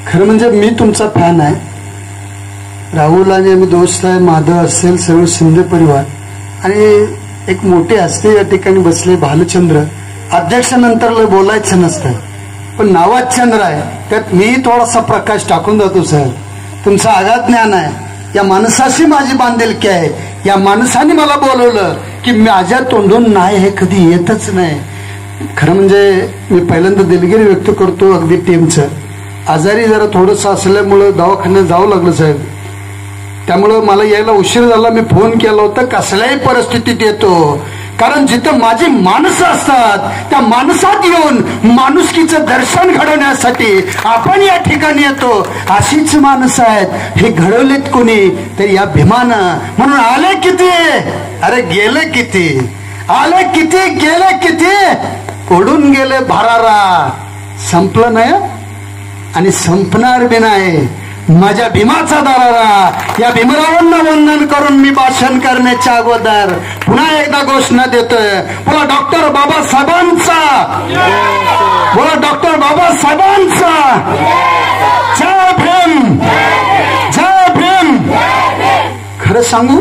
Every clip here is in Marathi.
खरं म्हणजे मी तुमचा फॅन आहे. राहुल आणि आम्ही दोस्त आहे, माधव असेल, सर्व शिंदे परिवार आणि एक मोठे असते या ठिकाणी बसले भालचंद्र. अध्यक्षानंतर बोलायचं नसतं पण नावात चंद्र आहे, त्यात मी थोडासा प्रकाश टाकून जातो. साहेब तुमचं आगाध ज्ञान आहे. या माणसाशी माझी बांधिलकी आहे. या माणसाने मला बोलवलं की माझ्या तोंडून नाही हे कधी येतच नाही. खरं म्हणजे मी पहिल्यांदा दिलगिरी व्यक्त करतो अगदी टीमचं. आजारी जरा थोडंसं असल्यामुळं दवाखान्यात जावं लागलं साहेब, त्यामुळं मला यायला उशीर झाला. मी फोन केला होता कसल्याही परिस्थितीत येतो, कारण जिथं माझी माणसं असतात त्या माणसात येऊन माणुसकीचं दर्शन घडवण्यासाठी आपण या ठिकाणी येतो. अशीच माणसं आहेत. हे घडवलेत कोणी तर या भीमानं. म्हणून आले किती, अरे गेले किती, आले किती गेले किती, पडून गेले भरारा. संपलं नाही आणि संपणार बी नाही माझ्या भीमाचा दरारा. या भीमरावांना वंदन करून मी भाषण करण्याच्या अगोदर पुन्हा एकदा घोषणा देतोय. बोला डॉक्टर बाबासाहेबांचा, बोला डॉक्टर बाबासाहेबांचा. जय भीम, जय भीम. खरं सांगू,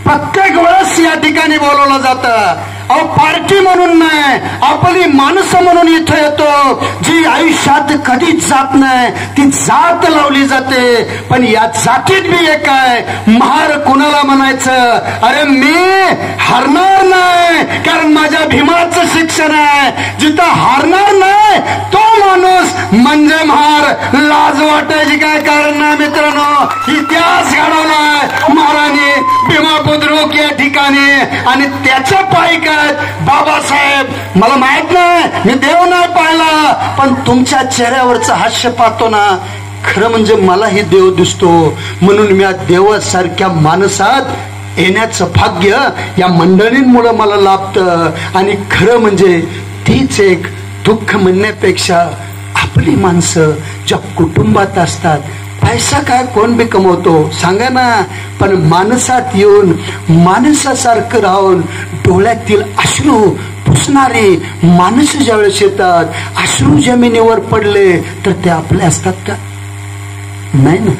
प्रत्येक वेळेस या ठिकाणी बोलवलं जातं. अहो पार्टी म्हणून नाही, आपली माणसं म्हणून इथं येतो. जी आयुष्यात कधीच जात नाही ती जात लावली जाते. पण या जातीत बी एक आहे, महार कुणाला म्हणायचं. अरे मी हारणार नाही, कारण माझ्या भीमाचं शिक्षण आहे. जिथं हारणार नाही तो माणूस म्हणजे महार. लाज वाटायची काय कारण नाही मित्रांनो. इतिहास घडवलाय महाराणी भीमा बुद्रुक या ठिकाणी आणि त्याच्या पायी काय बाबासाहेब. मला माहित नाही, मी देव नाही पाहिला, पण तुमच्या चेहऱ्यावरचं हास्य पाहतो ना, खरं म्हणजे मलाही देव दिसतो. म्हणून मी देवासारख्या माणसात येण्याचं भाग्य या मंडळींमुळे मला लाभतं. आणि खरं म्हणजे तीच एक दुःख म्हणण्यापेक्षा आपली माणसं ज्या कुटुंबात असतात, पैसा काय कोण बी कमवतो सांगा ना, पण माणसात येऊन माणसासारखं राहून डोळ्यातील अश्रू पुसणारी माणसं ज्यावेळेस येतात, अश्रू जमिनीवर पडले तर ते आपले असतात का? नाही ना.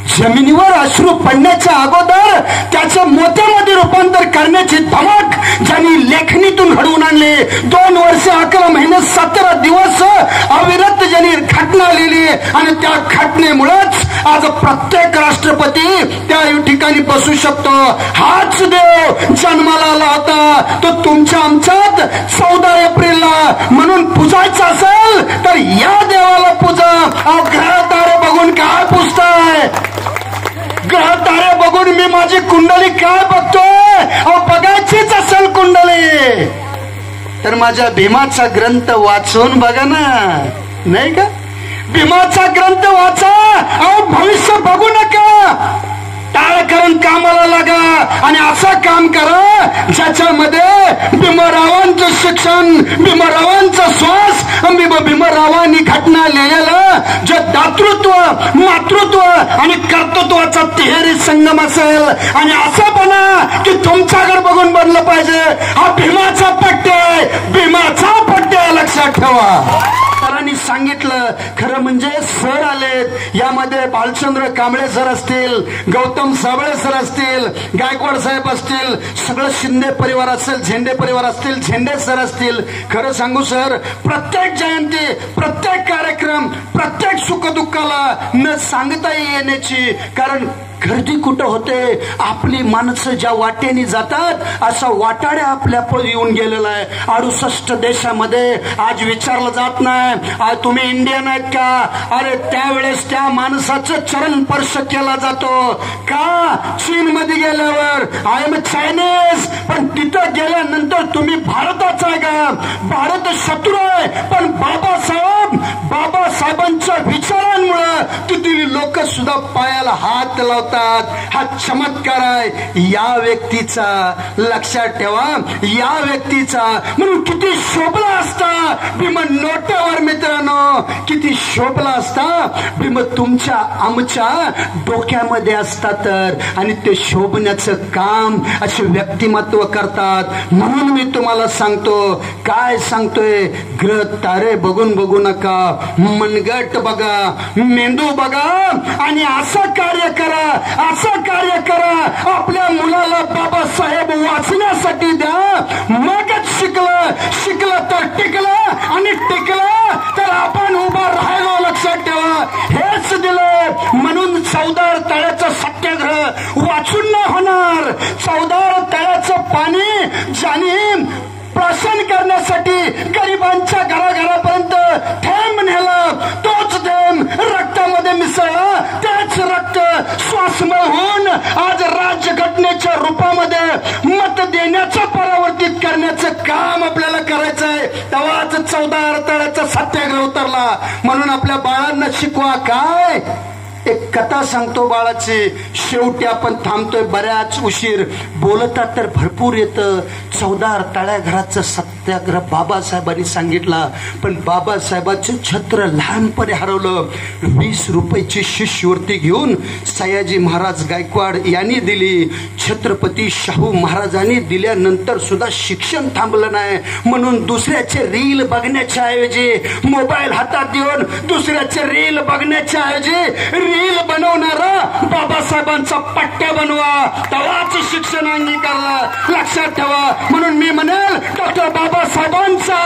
जमिनीवर अश्रू पडण्याच्या अगोदर त्याचं मोत्यामध्ये रूपांतर करण्याची धमक ज्यांनी लेखणीतून घडवून आणले. 2 वर्ष 11 महिने 17 दिवस अविरत ज्यांनी घटना लिहिली आणि त्या घटनेमुळेच आज प्रत्येक राष्ट्रपती त्या ठिकाणी बसू शकतो. हाच देव जन्माला आला होता तो तुमच्या आमच्यात 14 एप्रिलला. म्हणून पूजायचं असेल तर या देवाला पूजा. ग्रह तारे बघून काय पुजताय? ग्रह तारे बघून मी माझी कुंडली काय बघतोय? बघायचीच असेल कुंडली तर माझ्या भीमाचा ग्रंथ वाचून बघा ना, नाही का? भीमाचा ग्रंथ वाचा. भविष्य बघू नका. टाळ करून कामाला लागा आणि असं काम करा ज्याच्यामध्ये भीमरावांचं शिक्षण, भीमरावांचा श्वास, भीमरावांनी घटना लिहिलेलं जे दातृत्व, मातृत्व आणि कर्तृत्वाचा तिहेरी संगम असेल. आणि असं बना की तुमच्याकडे बघून बनलं पाहिजे. हा भीमाचा पट्ट्या आहे, भीमाचा पट्ट्या लक्षात ठेवा. सरांनी सांगितलं. खरं म्हणजे सर आलेत. यामध्ये भालचंद्र कांबळे सर असतील, गौतम साबळे सर असतील, गायकवाड साहेब असतील, सगळं शिंदे परिवार असेल, झेंडे परिवार असतील, झेंडे सर असतील. खरं सांगू सर, प्रत्येक जयंती, प्रत्येक कार्यक्रम, प्रत्येक सुखदुःखाला न सांगता येण्याची, कारण गर्दी कुठं होते? आपली माणसं ज्या वाटेने जातात असा वाटाड्या आपल्या येऊन गेलेला आहे. 68 देशामध्ये आज विचारलं जात नाही आज तुम्ही इंडियन आहेत का? अरे त्यावेळेस त्या माणसाचं चरण स्पर्श केला जातो का? चीन मध्ये गेल्यावर आय एम चायनीज, पण तिथं गेल्यानंतर तुम्ही भारताचा आहे का? भारत शत्रू आहे, पण बाबासाहेबांच्या विचारांमुळे तिथली लोक सुद्धा पायाला हात लावतात. हा चमत्कार आहे या व्यक्तीचा. लक्षात ठेवा, या व्यक्तीचा. म्हणून किती शोभला असता भीम नोटावर मित्रांनो की किती शोभला असता भीम तुमच्या आमच्या डोक्यामध्ये असता तर. आणि ते शोभण्याचं काम असे व्यक्तिमत्व करतात. म्हणून मी तुम्हाला सांगतो, काय सांगतोय, ग्रह तारे बघून बघू नका, मनगट बघा, मेंदू बघा आणि असं कार्य करा, असं कार्य करा. आपल्या मुलाला बाबासाहेब वाचण्यासाठी द्या. मगच शिकलं तर टिकलं आणि टिकलं तर आपण उभा राहिलो. लक्षात ठेवा, हेच दिलं. म्हणून चौदार तळ्याचा सत्याग्रह वाचून नाही होणार. चौदार तळ्याचं पाणी ज्याने प्राशन करण्यासाठी गरिबांच्या घराघरापर्यंत थेंब नेलं, तोच थेंब रक्तामध्ये मिसळला. तेच रक्त श्वासमय होऊन आज राज्यघटनेच्या रूपामध्ये मत देण्याचं परावर्तित करण्याचं काम आपल्याला करायचं आहे. तेव्हाच 14 तळ्याचा सत्याग्रह उतरला. म्हणून आपल्या बाळांना शिकवा. काय एक कथा सांगतो बाळाची. शेवटी आपण थांबतोय बऱ्याच उशीर. बोलतात तर भरपूर येतं. 14 तळ्याघराचं सत्याग्रह बाबासाहेबांनी सांगितला. पण बाबासाहेबांचं छत्र लहानपणी हरवलं. 20 रुपयाची शिष्यवृत्ती घेऊन सयाजी महाराज गायकवाड यांनी दिली. छत्रपती शाहू महाराजांनी दिल्यानंतर सुद्धा शिक्षण थांबलं नाही. म्हणून दुसऱ्याचे रील बघण्याच्या ऐवजी, मोबाईल हातात देऊन दुसऱ्याचे रील बघण्याच्या ऐवजी रील बनवणारा बाबासाहेबांचा पट्ट्या बनवा. तेव्हाच शिक्षण अंगीकारलं. लक्षात ठेवा. म्हणून मी म्हणेल, डॉक्टर बाबासाहेबांचा